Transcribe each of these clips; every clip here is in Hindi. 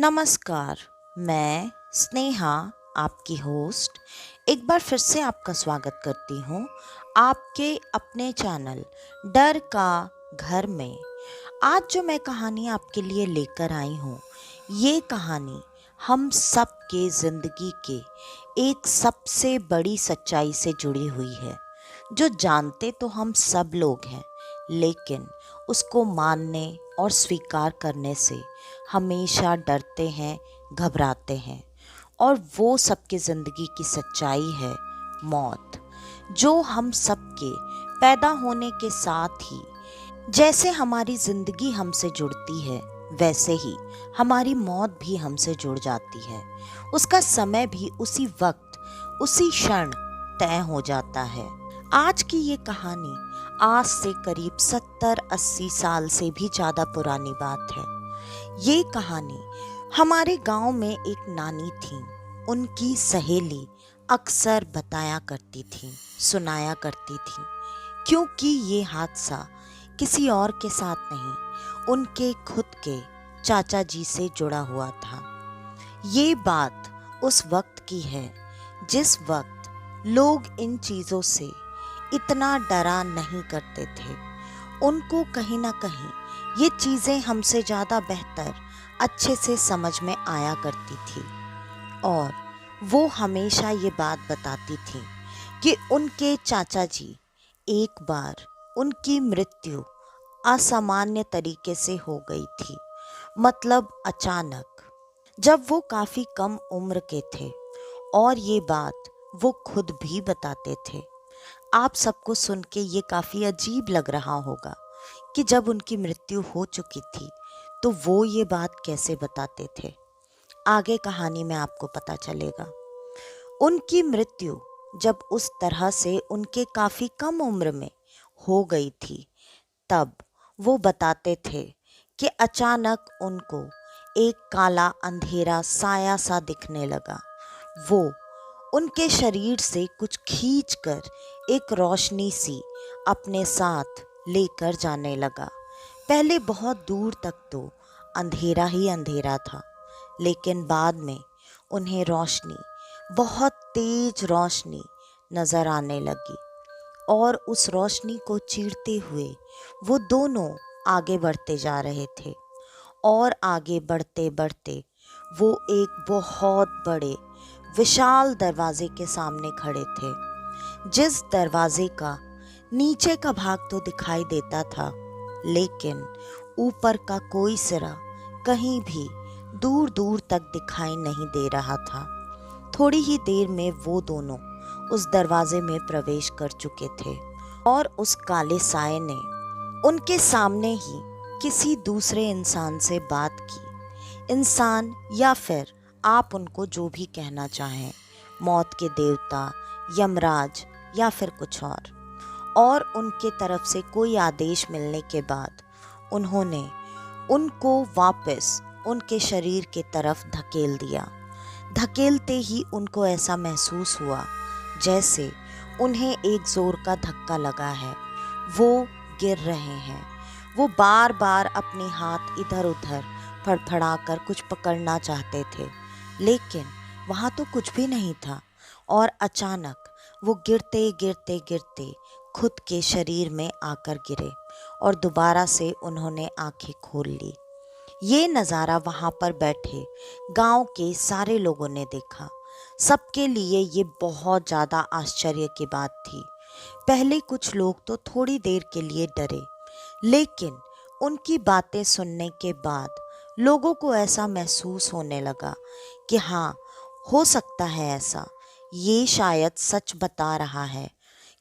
नमस्कार, मैं स्नेहा आपकी होस्ट एक बार फिर से आपका स्वागत करती हूँ आपके अपने चैनल डर का घर में। आज जो मैं कहानी आपके लिए लेकर आई हूँ, ये कहानी हम सब के ज़िंदगी के एक सबसे बड़ी सच्चाई से जुड़ी हुई है, जो जानते तो हम सब लोग हैं, लेकिन उसको मानने और स्वीकार करने से हमेशा डरते हैं, घबराते हैं। और वो सबके ज़िंदगी की सच्चाई है मौत, जो हम सबके पैदा होने के साथ ही जैसे हमारी ज़िंदगी हमसे जुड़ती है, वैसे ही हमारी मौत भी हमसे जुड़ जाती है। उसका समय भी उसी वक्त, उसी क्षण तय हो जाता है। आज की ये कहानी आज से करीब 70-80 साल से भी ज़्यादा पुरानी बात है। ये कहानी हमारे गांव में एक नानी थी। उनकी सहेली अक्सर बताया करती थी, सुनाया करती थी, क्योंकि ये हादसा किसी और के साथ नहीं, उनके खुद के चाचा जी से जुड़ा हुआ था। ये बात उस वक्त की है जिस वक्त लोग इन चीज़ों से इतना डरा नहीं करते थे। उनको कहीं ना कहीं ये चीज़ें हमसे ज़्यादा बेहतर अच्छे से समझ में आया करती थी, और वो हमेशा ये बात बताती थी कि उनके चाचा जी एक बार उनकी मृत्यु असामान्य तरीके से हो गई थी। मतलब अचानक, जब वो काफ़ी कम उम्र के थे, और ये बात वो खुद भी बताते थे। आप सबको सुन के ये काफ़ी अजीब लग रहा होगा कि जब उनकी मृत्यु हो चुकी थी तो वो ये बात कैसे बताते थे। आगे कहानी में आपको पता चलेगा। उनकी मृत्यु जब उस तरह से उनके काफ़ी कम उम्र में हो गई थी, तब वो बताते थे कि अचानक उनको एक काला अंधेरा साया सा दिखने लगा। वो उनके शरीर से कुछ खींचकर एक रोशनी सी अपने साथ लेकर जाने लगा। पहले बहुत दूर तक तो अंधेरा ही अंधेरा था, लेकिन बाद में उन्हें रोशनी, बहुत तेज रोशनी नजर आने लगी, और उस रोशनी को चीरते हुए वो दोनों आगे बढ़ते जा रहे थे। और आगे बढ़ते बढ़ते वो एक बहुत बड़े विशाल दरवाजे के सामने खड़े थे, जिस दरवाजे का नीचे का भाग तो दिखाई देता था, लेकिन ऊपर का कोई सिरा कहीं भी दूर दूर तक दिखाई नहीं दे रहा था। थोड़ी ही देर में वो दोनों उस दरवाजे में प्रवेश कर चुके थे, और उस काले साये ने उनके सामने ही किसी दूसरे इंसान से बात की। इंसान, या फिर आप उनको जो भी कहना चाहें, मौत के देवता, यमराज, या फिर कुछ और उनके तरफ से कोई आदेश मिलने के बाद उन्होंने उनको वापस उनके शरीर के तरफ धकेल दिया। धकेलते ही उनको ऐसा महसूस हुआ जैसे उन्हें एक जोर का धक्का लगा है। वो गिर रहे हैं। वो बार बार अपने हाथ इधर उधर फड़फड़ाकर कुछ पकड़ना चाहते थे, लेकिन वहाँ तो कुछ भी नहीं था। और अचानक वो गिरते गिरते गिरते खुद के शरीर में आकर गिरे, और दोबारा से उन्होंने आंखें खोल ली। ये नज़ारा वहाँ पर बैठे गांव के सारे लोगों ने देखा। सबके लिए ये बहुत ज़्यादा आश्चर्य की बात थी। पहले कुछ लोग तो थोड़ी देर के लिए डरे, लेकिन उनकी बातें सुनने के बाद लोगों को ऐसा महसूस होने लगा कि हाँ, हो सकता है ऐसा, ये शायद सच बता रहा है,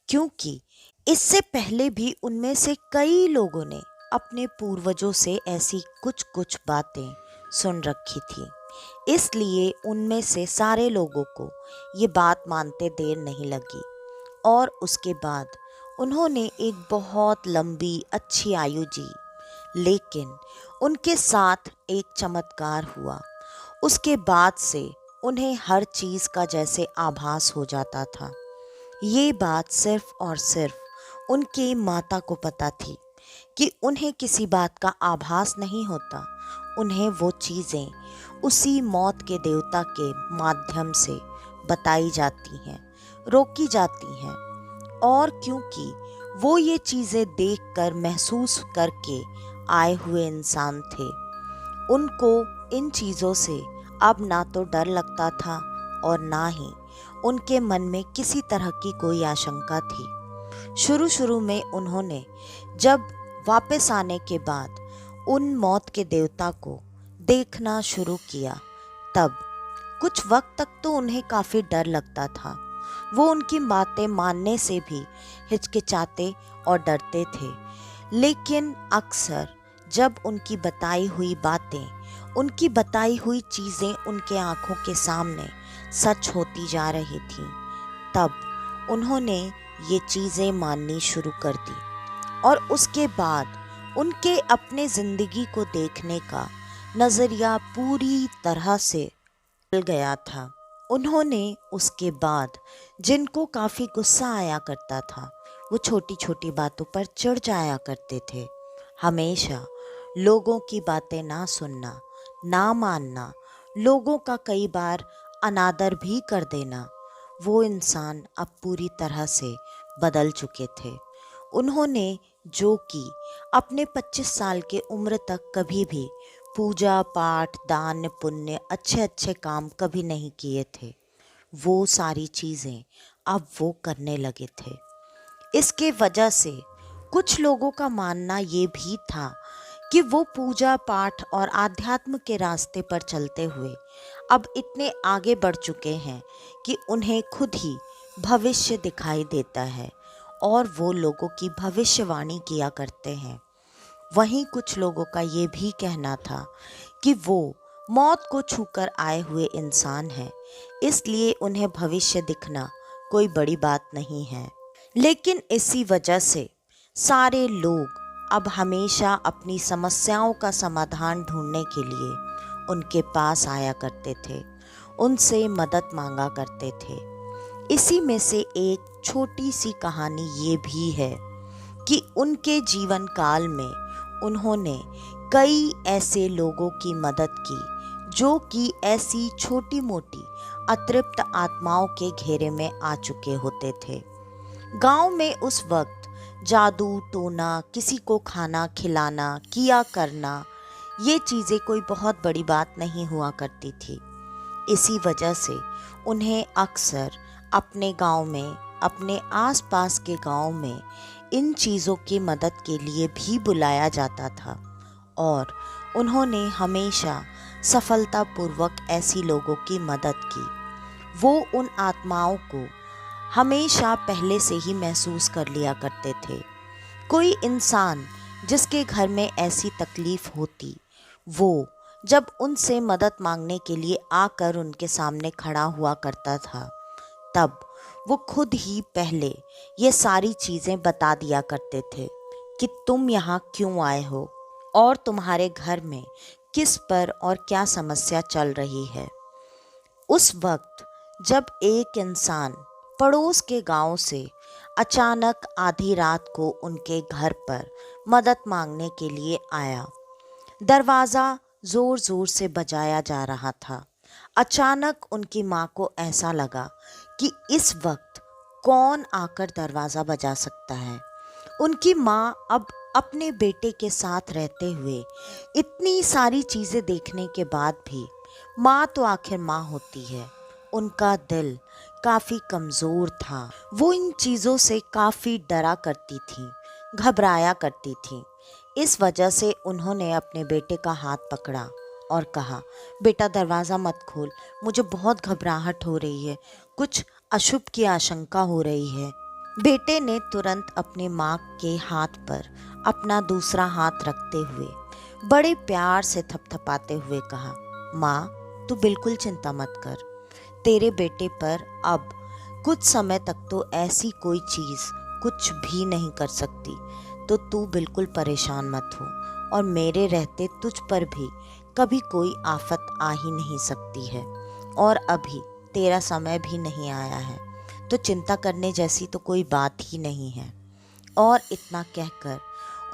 क्योंकि इससे पहले भी उनमें से कई लोगों ने अपने पूर्वजों से ऐसी कुछ कुछ बातें सुन रखी थी। इसलिए उनमें से सारे लोगों को ये बात मानते देर नहीं लगी, और उसके बाद उन्होंने एक बहुत लंबी अच्छी आयु जी। लेकिन उनके साथ एक चमत्कार हुआ। उसके बाद से उन्हें हर चीज़ का जैसे आभास हो जाता था। ये बात सिर्फ और सिर्फ उनके माता को पता थी कि उन्हें किसी बात का आभास नहीं होता। उन्हें वो चीज़ें उसी मौत के देवता के माध्यम से बताई जाती हैं, रोकी जाती हैं। और क्योंकि वो ये चीज़ें देखकर महसूस करके आए हुए इंसान थे, उनको इन चीज़ों से अब ना तो डर लगता था और ना ही उनके मन में किसी तरह की कोई आशंका थी। शुरू शुरू में उन्होंने जब वापस आने के बाद उन मौत के देवता को देखना शुरू किया, तब कुछ वक्त तक तो उन्हें काफ़ी डर लगता था। वो उनकी बातें मानने से भी हिचकिचाते और डरते थे। लेकिन अक्सर जब उनकी बताई हुई बातें, उनकी बताई हुई चीज़ें उनके आँखों के सामने सच होती जा रही थीं, तब उन्होंने ये चीज़ें माननी शुरू कर दी। और उसके बाद उनके अपने ज़िंदगी को देखने का नज़रिया पूरी तरह से बदल गया था। उन्होंने उसके बाद जिनको काफ़ी गुस्सा आया करता था, वो छोटी छोटी बातों पर चिढ़ जाया करते थे। हमेशा लोगों की बातें ना सुनना, ना मानना, लोगों का कई बार अनादर भी कर देना, वो इंसान अब पूरी तरह से बदल चुके थे। उन्होंने जो कि अपने 25 साल के उम्र तक कभी भी पूजा पाठ, दान पुण्य, अच्छे अच्छे काम कभी नहीं किए थे, वो सारी चीज़ें अब वो करने लगे थे। इसके वजह से कुछ लोगों का मानना ये भी था कि वो पूजा पाठ और आध्यात्म के रास्ते पर चलते हुए अब इतने आगे बढ़ चुके हैं कि उन्हें खुद ही भविष्य दिखाई देता है और वो लोगों की भविष्यवाणी किया करते हैं। वहीं कुछ लोगों का ये भी कहना था कि वो मौत को छूकर आए हुए इंसान हैं, इसलिए उन्हें भविष्य दिखना कोई बड़ी बात नहीं है। लेकिन इसी वजह से सारे लोग अब हमेशा अपनी समस्याओं का समाधान ढूंढने के लिए उनके पास आया करते थे, उनसे मदद मांगा करते थे। इसी में से एक छोटी सी कहानी ये भी है कि उनके जीवन काल में उन्होंने कई ऐसे लोगों की मदद की जो कि ऐसी छोटी मोटी अतृप्त आत्माओं के घेरे में आ चुके होते थे। गांव में उस वक्त जादू टोना, किसी को खाना खिलाना किया करना, ये चीज़ें कोई बहुत बड़ी बात नहीं हुआ करती थी। इसी वजह से उन्हें अक्सर अपने गांव में, अपने आसपास के गांव में इन चीज़ों की मदद के लिए भी बुलाया जाता था और उन्होंने हमेशा सफलतापूर्वक ऐसी लोगों की मदद की। वो उन आत्माओं को हमेशा पहले से ही महसूस कर लिया करते थे। कोई इंसान जिसके घर में ऐसी तकलीफ होती, वो जब उनसे मदद मांगने के लिए आकर उनके सामने खड़ा हुआ करता था, तब वो खुद ही पहले ये सारी चीज़ें बता दिया करते थे कि तुम यहाँ क्यों आए हो और तुम्हारे घर में किस पर और क्या समस्या चल रही है। उस वक्त जब एक इंसान पड़ोस के गांव से अचानक आधी रात को उनके घर पर मदद मांगने के लिए आया, दरवाज़ा ज़ोर ज़ोर से बजाया जा रहा था। अचानक उनकी माँ को ऐसा लगा कि इस वक्त कौन आकर दरवाज़ा बजा सकता है। उनकी माँ अब अपने बेटे के साथ रहते हुए इतनी सारी चीज़ें देखने के बाद भी, माँ तो आखिर माँ होती है, उनका दिल काफ़ी कमज़ोर था। वो इन चीज़ों से काफ़ी डरा करती थी, घबराया करती थी। इस वजह से उन्होंने अपने बेटे का हाथ पकड़ा और कहा, बेटा दरवाज़ा मत खोल, मुझे बहुत घबराहट हो रही है, कुछ अशुभ की आशंका हो रही है। बेटे ने तुरंत अपने माँ के हाथ पर अपना दूसरा हाथ रखते हुए बड़े प्यार से थपथपाते हुए कहा, माँ तू बिल्कुल चिंता मत कर, तेरे बेटे पर अब कुछ समय तक तो ऐसी कोई चीज़ कुछ भी नहीं कर सकती, तो तू बिल्कुल परेशान मत हो और मेरे रहते तुझ पर भी कभी कोई आफत आ ही नहीं सकती है और अभी तेरा समय भी नहीं आया है, तो चिंता करने जैसी तो कोई बात ही नहीं है। और इतना कहकर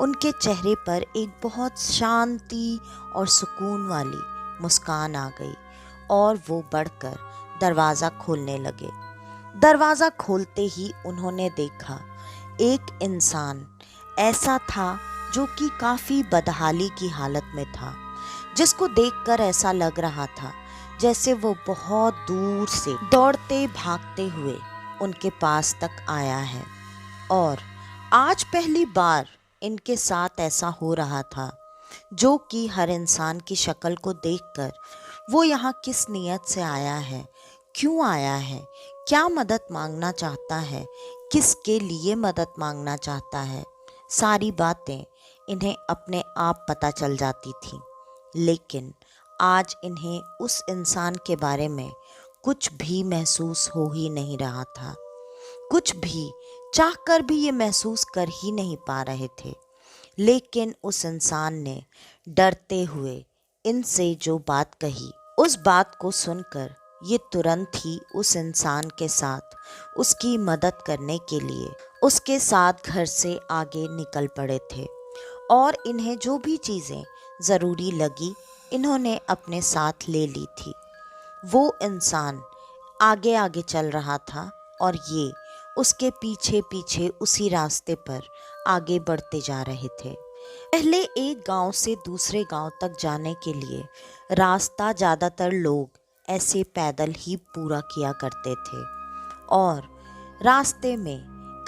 उनके चेहरे पर एक बहुत शांति और सुकून वाली मुस्कान आ गई और वो बढ़कर दरवाज़ा खोलने लगे। दरवाज़ा खोलते ही उन्होंने देखा एक इंसान ऐसा था जो कि काफ़ी बदहाली की हालत में था, जिसको देखकर ऐसा लग रहा था जैसे वो बहुत दूर से दौड़ते भागते हुए उनके पास तक आया है। और आज पहली बार इनके साथ ऐसा हो रहा था, जो कि हर इंसान की शक्ल को देखकर वो यहाँ किस नियत से आया है, क्यों आया है, क्या मदद मांगना चाहता है, किसके लिए मदद मांगना चाहता है, सारी बातें इन्हें अपने आप पता चल जाती थी। लेकिन आज इन्हें उस इंसान के बारे में कुछ भी महसूस हो ही नहीं रहा था, कुछ भी चाहकर भी ये महसूस कर ही नहीं पा रहे थे। लेकिन उस इंसान ने डरते हुए इनसे जो बात कही, उस बात को सुनकर ये तुरंत ही उस इंसान के साथ उसकी मदद करने के लिए उसके साथ घर से आगे निकल पड़े थे। और इन्हें जो भी चीज़ें ज़रूरी लगी इन्होंने अपने साथ ले ली थी। वो इंसान आगे आगे चल रहा था और ये उसके पीछे पीछे उसी रास्ते पर आगे बढ़ते जा रहे थे। पहले एक गांव से दूसरे गांव तक जाने के लिए रास्ता ज़्यादातर लोग ऐसे पैदल ही पूरा किया करते थे। और रास्ते में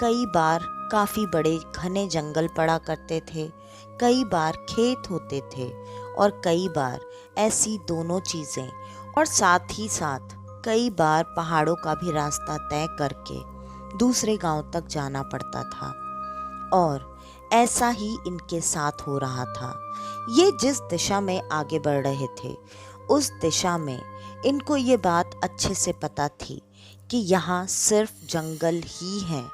कई बार काफ़ी बड़े घने जंगल पड़ा करते थे, कई बार खेत होते थे और कई बार ऐसी दोनों चीज़ें, और साथ ही साथ कई बार पहाड़ों का भी रास्ता तय करके दूसरे गांव तक जाना पड़ता था। और ऐसा ही इनके साथ हो रहा था। ये जिस दिशा में आगे बढ़ रहे थे उस दिशा में इनको ये बात अच्छे से पता थी कि यहाँ सिर्फ जंगल ही हैं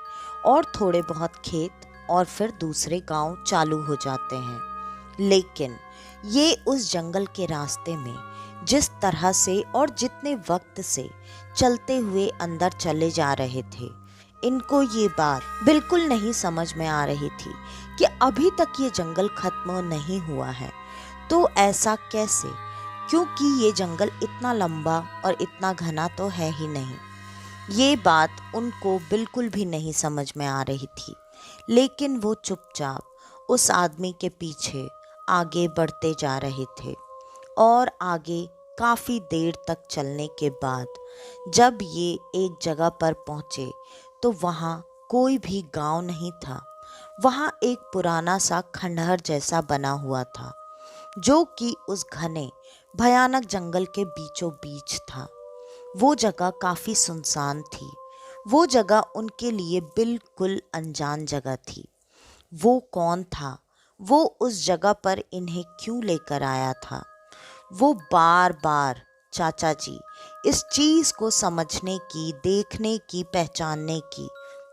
और थोड़े बहुत खेत और फिर दूसरे गांव चालू हो जाते हैं। लेकिन ये उस जंगल के रास्ते में जिस तरह से और जितने वक्त से चलते हुए अंदर चले जा रहे थे, इनको ये बात बिल्कुल नहीं समझ में आ रही थी कि अभी तक ये जंगल खत्म नहीं हुआ है। तो ऐसा कैसे, क्योंकि ये जंगल इतना लंबा और इतना घना तो है ही नहीं। ये बात उनको बिल्कुल भी नहीं समझ में आ रही थी। लेकिन वो चुपचाप उस आदमी के पीछे आगे बढ़ते जा रहे थे। और आगे काफ़ी देर तक चलने के बाद जब ये एक जगह पर पहुँचे तो वहाँ कोई भी गांव नहीं था। वहाँ एक पुराना सा खंडहर जैसा बना हुआ था, जो कि उस घने भयानक जंगल के बीचों बीच था। वो जगह काफ़ी सुनसान थी। वो जगह उनके लिए बिल्कुल अनजान जगह थी। वो कौन था, वो उस जगह पर इन्हें क्यों लेकर आया था, वो बार बार चाचा जी इस चीज़ को समझने की, देखने की, पहचानने की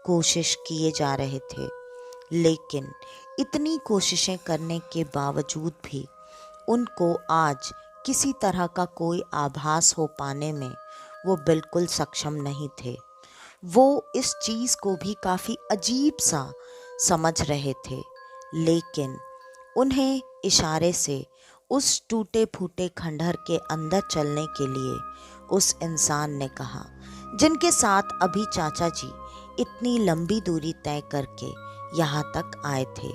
कोशिश किए जा रहे थे। लेकिन इतनी कोशिशें करने के बावजूद भी उनको आज किसी तरह का कोई आभास हो पाने में वो बिल्कुल सक्षम नहीं थे। वो इस चीज़ को भी काफ़ी अजीब सा समझ रहे थे। लेकिन उन्हें इशारे से उस टूटे फूटे खंडहर के अंदर चलने के लिए उस इंसान ने कहा, जिनके साथ अभी चाचा जी इतनी लंबी दूरी तय करके यहाँ तक आए थे।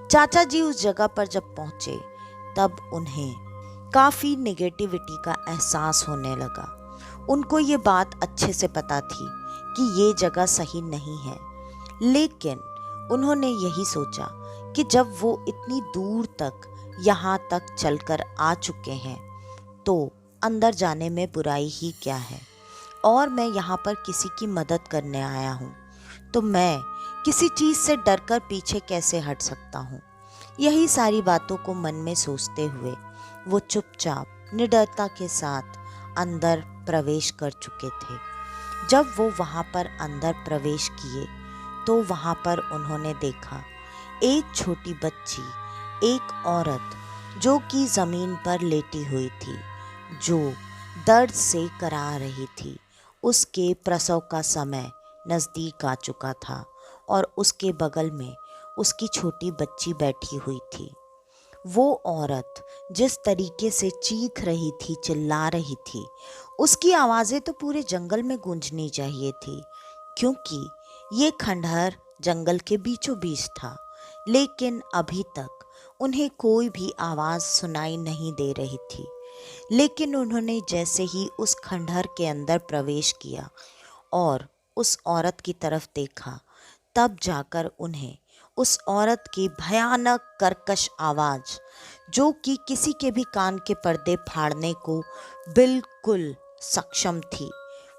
चाचा जी उस जगह पर जब पहुँचे तब उन्हें काफ़ी नेगेटिविटी का एहसास होने लगा। उनको ये बात अच्छे से पता थी कि ये जगह सही नहीं है। लेकिन उन्होंने यही सोचा कि जब वो इतनी दूर तक यहाँ तक चलकर आ चुके हैं तो अंदर जाने में बुराई ही क्या है, और मैं यहाँ पर किसी की मदद करने आया हूँ तो मैं किसी चीज़ से डरकर पीछे कैसे हट सकता हूँ। यही सारी बातों को मन में सोचते हुए वो चुपचाप निडरता के साथ अंदर प्रवेश कर चुके थे। जब वो वहाँ पर अंदर प्रवेश किए तो वहाँ पर उन्होंने देखा एक छोटी बच्ची, एक औरत जो कि ज़मीन पर लेटी हुई थी, जो दर्द से करा रही थी। उसके प्रसव का समय नज़दीक आ चुका था और उसके बगल में उसकी छोटी बच्ची बैठी हुई थी। वो औरत जिस तरीके से चीख रही थी, चिल्ला रही थी, उसकी आवाज़ें तो पूरे जंगल में गूंजनी चाहिए थी, क्योंकि ये खंडहर जंगल के बीचों बीच था। लेकिन अभी तक उन्हें कोई भी आवाज़ सुनाई नहीं दे रही थी। लेकिन उन्होंने जैसे ही उस खंडहर के अंदर प्रवेश किया और उस औरत की तरफ देखा, तब जाकर उन्हें उस औरत की भयानक कर्कश आवाज़, जो कि किसी के भी कान के पर्दे फाड़ने को बिल्कुल सक्षम थी,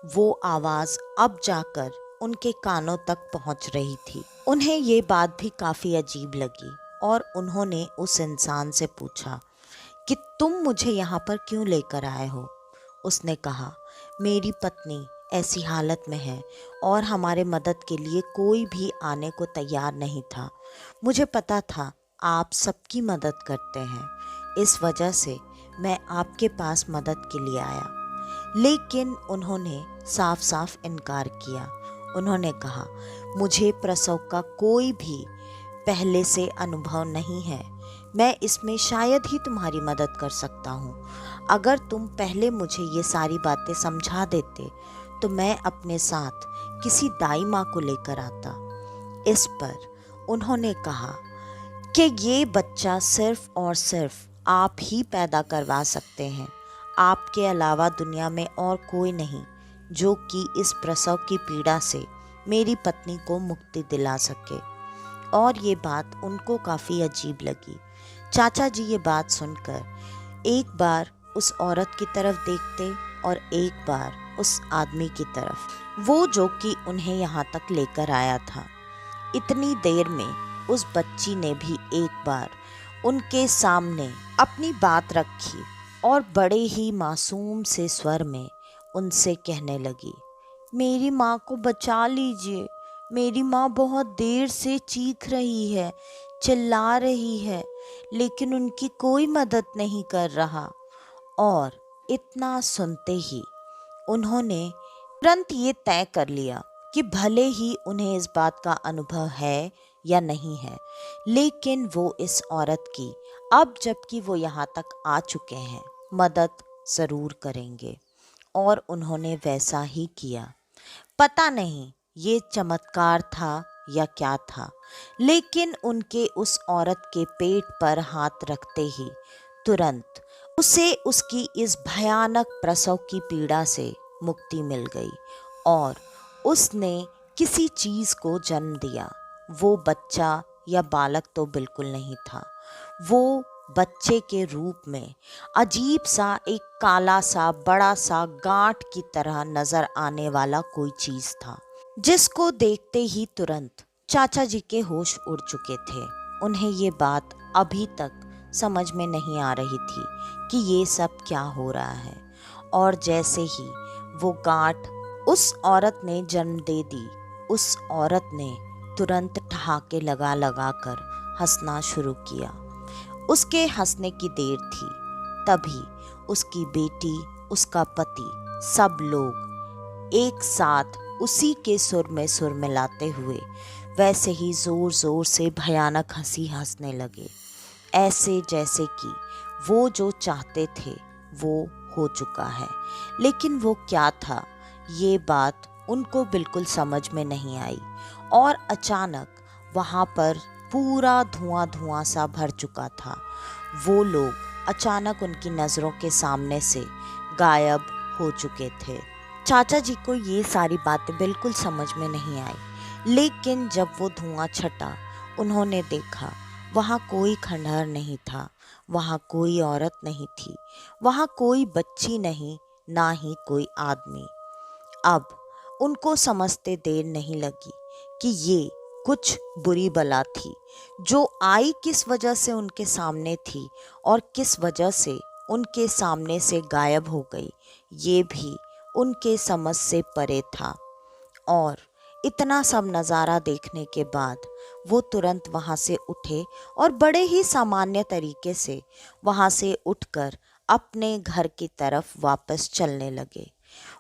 वो आवाज़ अब जाकर उनके कानों तक पहुंच रही थी। उन्हें ये बात भी काफ़ी अजीब लगी और उन्होंने उस इंसान से पूछा कि तुम मुझे यहाँ पर क्यों लेकर आए हो? उसने कहा, मेरी पत्नी ऐसी हालत में है और हमारे मदद के लिए कोई भी आने को तैयार नहीं था। मुझे पता था आप सबकी मदद करते हैं, इस वजह से मैं आपके पास मदद के लिए आया। लेकिन उन्होंने साफ साफ इनकार किया। उन्होंने कहा, मुझे प्रसव का कोई भी पहले से अनुभव नहीं है। मैं इसमें शायद ही तुम्हारी मदद कर सकता हूँ। अगर तुम पहले मुझे ये सारी बातें समझा देते तो मैं अपने साथ किसी दाई माँ को लेकर आता। इस पर उन्होंने कहा कि ये बच्चा सिर्फ और सिर्फ आप ही पैदा करवा सकते हैं। आपके अलावा दुनिया में और कोई नहीं जो कि इस प्रसव की पीड़ा से मेरी पत्नी को मुक्ति दिला सके। और ये बात उनको काफ़ी अजीब लगी। चाचा जी ये बात सुनकर एक बार उस औरत की तरफ देखते और एक बार उस आदमी की तरफ, वो जो कि उन्हें यहाँ तक लेकर आया था। इतनी देर में उस बच्ची ने भी एक बार उनके सामने अपनी बात रखी और बड़े ही मासूम से स्वर में उनसे कहने लगी, मेरी माँ को बचा लीजिए। मेरी माँ बहुत देर से चीख रही है, चिल्ला रही है, लेकिन उनकी कोई मदद नहीं कर रहा। और इतना सुनते ही उन्होंने तुरंत ये तय कर लिया कि भले ही उन्हें इस बात का अनुभव है या नहीं है, लेकिन वो इस औरत की, अब जबकि वो यहाँ तक आ चुके हैं, मदद ज़रूर करेंगे। और उन्होंने वैसा ही किया। पता नहीं ये चमत्कार था या क्या था, लेकिन उनके उस औरत के पेट पर हाथ रखते ही तुरंत उसे उसकी इस भयानक प्रसव की पीड़ा से मुक्ति मिल गई और उसने किसी चीज़ को जन्म दिया। वो बच्चा या बालक तो बिल्कुल नहीं था, वो बच्चे के रूप में अजीब सा एक काला सा बड़ा सा गांठ की तरह नजर आने वाला कोई चीज था, जिसको देखते ही तुरंत चाचा जी के होश उड़ चुके थे। उन्हें ये बात अभी तक समझ में नहीं आ रही थी कि ये सब क्या हो रहा है। और जैसे ही वो गांठ उस औरत ने जन्म दे दी, उस औरत ने तुरंत ठहाके लगा लगा कर हंसना शुरू किया। उसके हंसने की देर थी, तभी उसकी बेटी, उसका पति, सब लोग एक साथ उसी के सुर में सुर मिलाते हुए वैसे ही जोर जोर से भयानक हंसी हंसने लगे, ऐसे जैसे कि वो जो चाहते थे वो हो चुका है। लेकिन वो क्या था, ये बात उनको बिल्कुल समझ में नहीं आई। और अचानक वहाँ पर पूरा धुआं धुआं सा भर चुका था। वो लोग अचानक उनकी नज़रों के सामने से गायब हो चुके थे। चाचा जी को ये सारी बातें बिल्कुल समझ में नहीं आई, लेकिन जब वो धुआं छटा, उन्होंने देखा वहाँ कोई खंडहर नहीं था, वहाँ कोई औरत नहीं थी, वहाँ कोई बच्ची नहीं, ना ही कोई आदमी। अब उनको समझते देर नहीं लगी कि ये कुछ बुरी बला थी जो आई किस वजह से उनके सामने थी और किस वजह से उनके सामने से गायब हो गई, ये भी उनके समझ से परे था। और इतना सब नज़ारा देखने के बाद वो तुरंत वहाँ से उठे और बड़े ही सामान्य तरीके से वहाँ से उठकर अपने घर की तरफ वापस चलने लगे।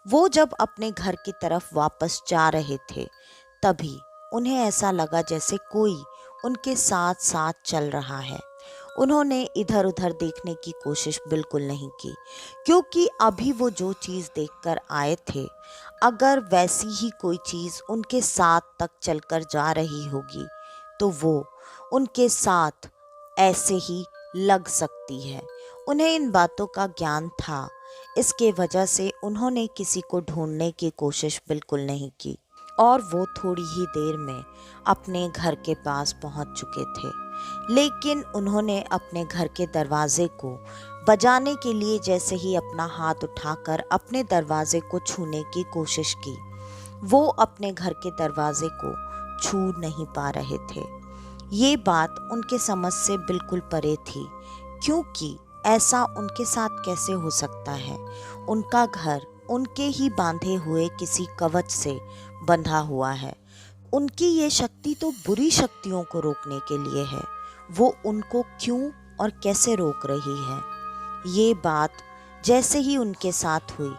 वो जब अपने घर की तरफ वापस जा रहे थे, तभी उन्हें ऐसा लगा जैसे कोई उनके साथ साथ चल रहा है। उन्होंने इधर उधर देखने की कोशिश बिल्कुल नहीं की, क्योंकि अभी वो जो चीज़ देखकर आए थे, अगर वैसी ही कोई चीज़ उनके साथ तक चलकर जा रही होगी तो वो उनके साथ ऐसे ही लग सकती है। उन्हें इन बातों का ज्ञान था, इसके वजह से उन्होंने किसी को ढूंढने की कोशिश बिल्कुल नहीं की और वो थोड़ी ही देर में अपने घर के पास पहुंच चुके थे। लेकिन उन्होंने अपने घर के दरवाजे को बजाने के लिए जैसे ही अपना हाथ उठाकर अपने दरवाजे को छूने की कोशिश की, वो अपने घर के दरवाजे को छू नहीं पा रहे थे। ये बात उनके समझ से बिल्कुल परे थी, क्योंकि ऐसा उनके साथ कैसे हो सकता है। उनका घर उनके ही बांधे हुए किसी कवच से बंधा हुआ है। उनकी ये शक्ति तो बुरी शक्तियों को रोकने के लिए है। वो उनको क्यों और कैसे रोक रही है? ये बात जैसे ही उनके साथ हुई,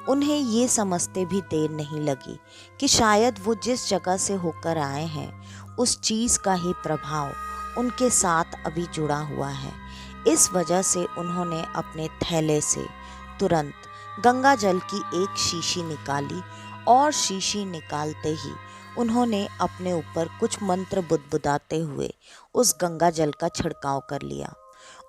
उन्हें ये समझते भी देर नहीं लगी कि शायद वो जिस जगह से होकर आए हैं, उस चीज़ का ही प्रभाव उनके साथ अभी जुड़ा हुआ है। इस वजह से उन्होंने अपने थैले से तुरंत गंगा जल की एक शीशी निकाली और शीशी निकालते ही उन्होंने अपने ऊपर कुछ मंत्र बुदबुदाते हुए उस गंगा जल का छिड़काव कर लिया।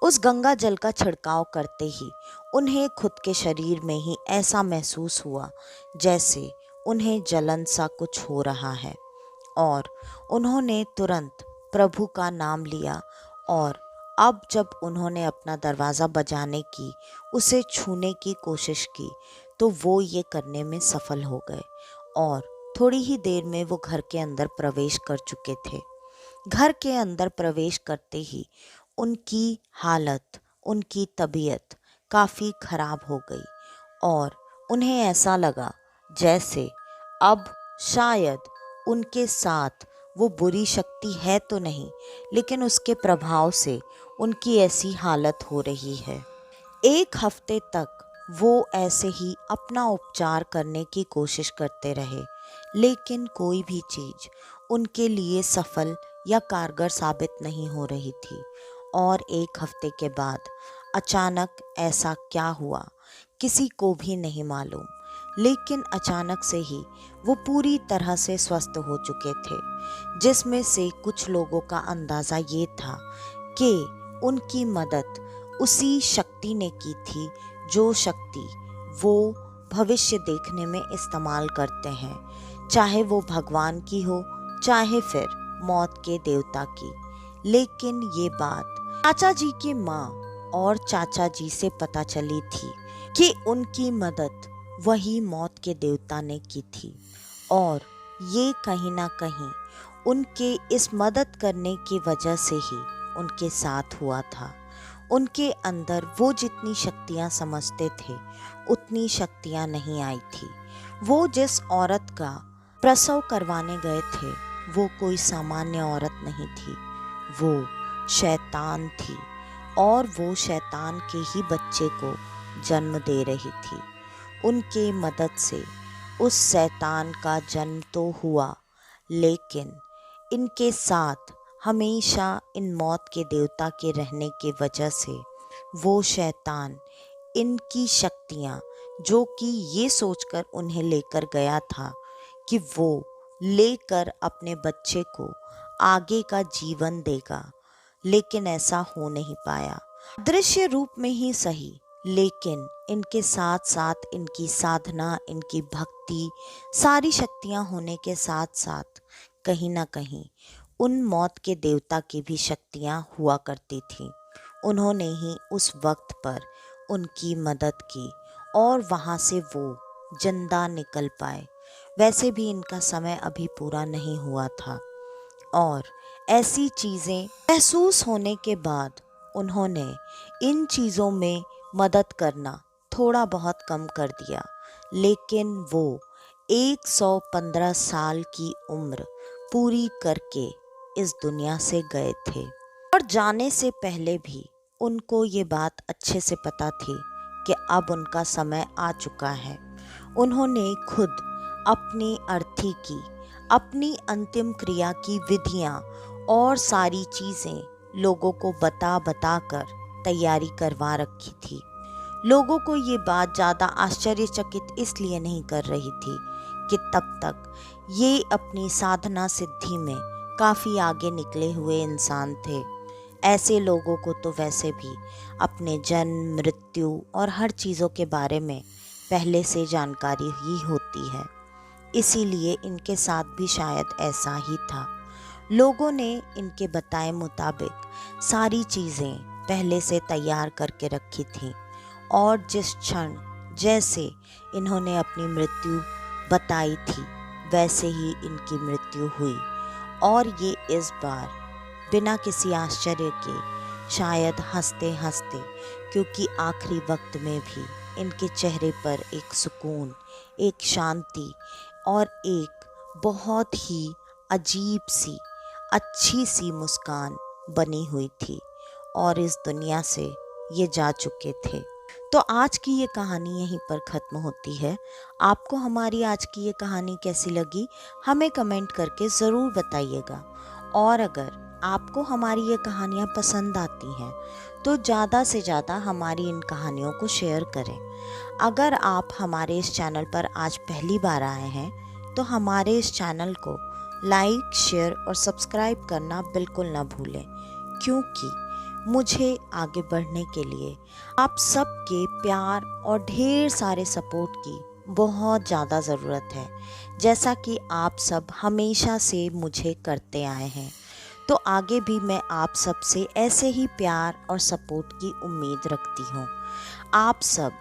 उस गंगा जल का छिड़काव करते ही उन्हें खुद के शरीर में ही ऐसा महसूस हुआ जैसे उन्हें जलन सा कुछ हो रहा है, और उन्होंने तुरंत प्रभु का नाम लिया। और अब जब उन्होंने अपना दरवाज़ा बजाने की, उसे छूने की कोशिश की, तो वो ये करने में सफल हो गए और थोड़ी ही देर में वो घर के अंदर प्रवेश कर चुके थे। घर के अंदर प्रवेश करते ही उनकी हालत, उनकी तबीयत काफ़ी खराब हो गई और उन्हें ऐसा लगा जैसे अब शायद उनके साथ वो बुरी शक्ति है तो नहीं, लेकिन उसके प्रभाव से उनकी ऐसी हालत हो रही है। एक हफ्ते तक वो ऐसे ही अपना उपचार करने की कोशिश करते रहे, लेकिन कोई भी चीज़ उनके लिए सफल या कारगर साबित नहीं हो रही थी। और एक हफ्ते के बाद अचानक ऐसा क्या हुआ, किसी को भी नहीं मालूम, लेकिन अचानक से ही वो पूरी तरह से स्वस्थ हो चुके थे, जिसमें से कुछ लोगों का अंदाज़ा ये था कि उनकी मदद उसी शक्ति ने की थी जो शक्ति वो भविष्य देखने में इस्तेमाल करते हैं, चाहे वो भगवान की हो, चाहे फिर मौत के देवता की। लेकिन ये बात चाचा जी की माँ और चाचा जी से पता चली थी कि उनकी मदद वही मौत के देवता ने की थी, और ये कहीं ना कहीं उनके इस मदद करने की वजह से ही उनके साथ हुआ था। उनके अंदर वो जितनी शक्तियाँ समझते थे, उतनी शक्तियाँ नहीं आई थी। वो जिस औरत का प्रसव करवाने गए थे, वो कोई सामान्य औरत नहीं थी, वो शैतान थी, और वो शैतान के ही बच्चे को जन्म दे रही थी। उनके मदद से उस शैतान का जन्म तो हुआ, लेकिन इनके साथ हमेशा इन मौत के देवता के रहने की वजह से वो शैतान इनकी शक्तियाँ, जो कि ये सोचकर उन्हें लेकर गया था कि वो लेकर अपने बच्चे को आगे का जीवन देगा, लेकिन ऐसा हो नहीं पाया। दृश्य रूप में ही सही, लेकिन इनके साथ साथ इनकी साधना, इनकी भक्ति, सारी शक्तियाँ होने के साथ साथ कहीं ना कहीं उन मौत के देवता की भी शक्तियाँ हुआ करती थी। उन्होंने ही उस वक्त पर उनकी मदद की और वहाँ से वो जिंदा निकल पाए। वैसे भी इनका समय अभी पूरा नहीं हुआ था, और ऐसी चीज़ें महसूस होने के बाद उन्होंने इन चीज़ों में मदद करना थोड़ा बहुत कम कर दिया। लेकिन वो 115 साल की उम्र पूरी करके इस दुनिया से गए थे, और जाने से पहले भी उनको ये बात अच्छे से पता थी कि अब उनका समय आ चुका है। उन्होंने खुद अपनी अर्थी की, अपनी अंतिम क्रिया की विधियाँ और सारी चीज़ें लोगों को बता बता कर तैयारी करवा रखी थी। लोगों को ये बात ज़्यादा आश्चर्यचकित इसलिए नहीं कर रही थी कि तब तक ये अपनी साधना सिद्धि में काफ़ी आगे निकले हुए इंसान थे। ऐसे लोगों को तो वैसे भी अपने जन्म, मृत्यु और हर चीज़ों के बारे में पहले से जानकारी ही होती है। इसीलिए इनके साथ भी शायद ऐसा ही था। लोगों ने इनके बताए मुताबिक सारी चीज़ें पहले से तैयार करके रखी थीं और जिस क्षण जैसे इन्होंने अपनी मृत्यु बताई थी वैसे ही इनकी मृत्यु हुई। और ये इस बार बिना किसी आश्चर्य के, शायद हंसते हंसते, क्योंकि आखिरी वक्त में भी इनके चेहरे पर एक सुकून, एक शांति और एक बहुत ही अजीब सी, अच्छी सी मुस्कान बनी हुई थी और इस दुनिया से ये जा चुके थे। तो आज की ये कहानी यहीं पर ख़त्म होती है। आपको हमारी आज की ये कहानी कैसी लगी हमें कमेंट करके ज़रूर बताइएगा। और अगर आपको हमारी ये कहानियाँ पसंद आती हैं तो ज़्यादा से ज़्यादा हमारी इन कहानियों को शेयर करें। अगर आप हमारे इस चैनल पर आज पहली बार आए हैं तो हमारे इस चैनल को लाइक, शेयर और सब्सक्राइब करना बिल्कुल ना भूलें, क्योंकि मुझे आगे बढ़ने के लिए आप सबके प्यार और ढेर सारे सपोर्ट की बहुत ज़्यादा ज़रूरत है, जैसा कि आप सब हमेशा से मुझे करते आए हैं। तो आगे भी मैं आप सब से ऐसे ही प्यार और सपोर्ट की उम्मीद रखती हूँ। आप सब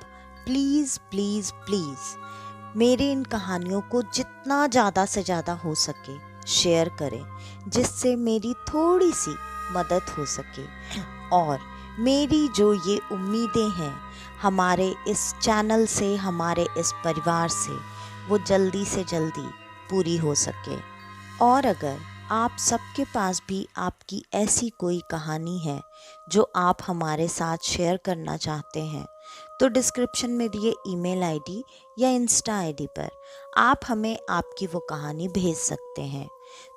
प्लीज़ प्लीज़ प्लीज़ मेरे इन कहानियों को जितना ज़्यादा से ज़्यादा हो सके शेयर करें, जिससे मेरी थोड़ी सी मदद हो सके और मेरी जो ये उम्मीदें हैं हमारे इस चैनल से, हमारे इस परिवार से, वो जल्दी से जल्दी पूरी हो सके। और अगर आप सबके पास भी आपकी ऐसी कोई कहानी है जो आप हमारे साथ शेयर करना चाहते हैं तो डिस्क्रिप्शन में दिए ईमेल आईडी या इंस्टा आईडी पर आप हमें आपकी वो कहानी भेज सकते हैं।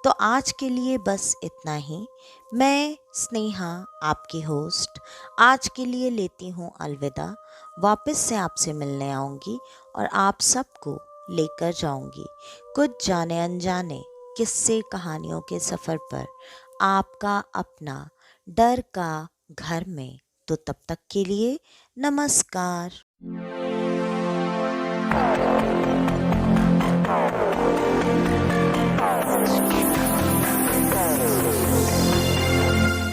तो आज के लिए बस इतना ही। मैं स्नेहा, आपकी होस्ट, आज के लिए लेती हूँ अलविदा। वापस से आपसे मिलने आऊँगी और आप सबको लेकर जाऊँगी कुछ जाने अनजाने किस्से कहानियों के सफ़र पर, आपका अपना डर का घर में। तो तब तक के लिए नमस्कार।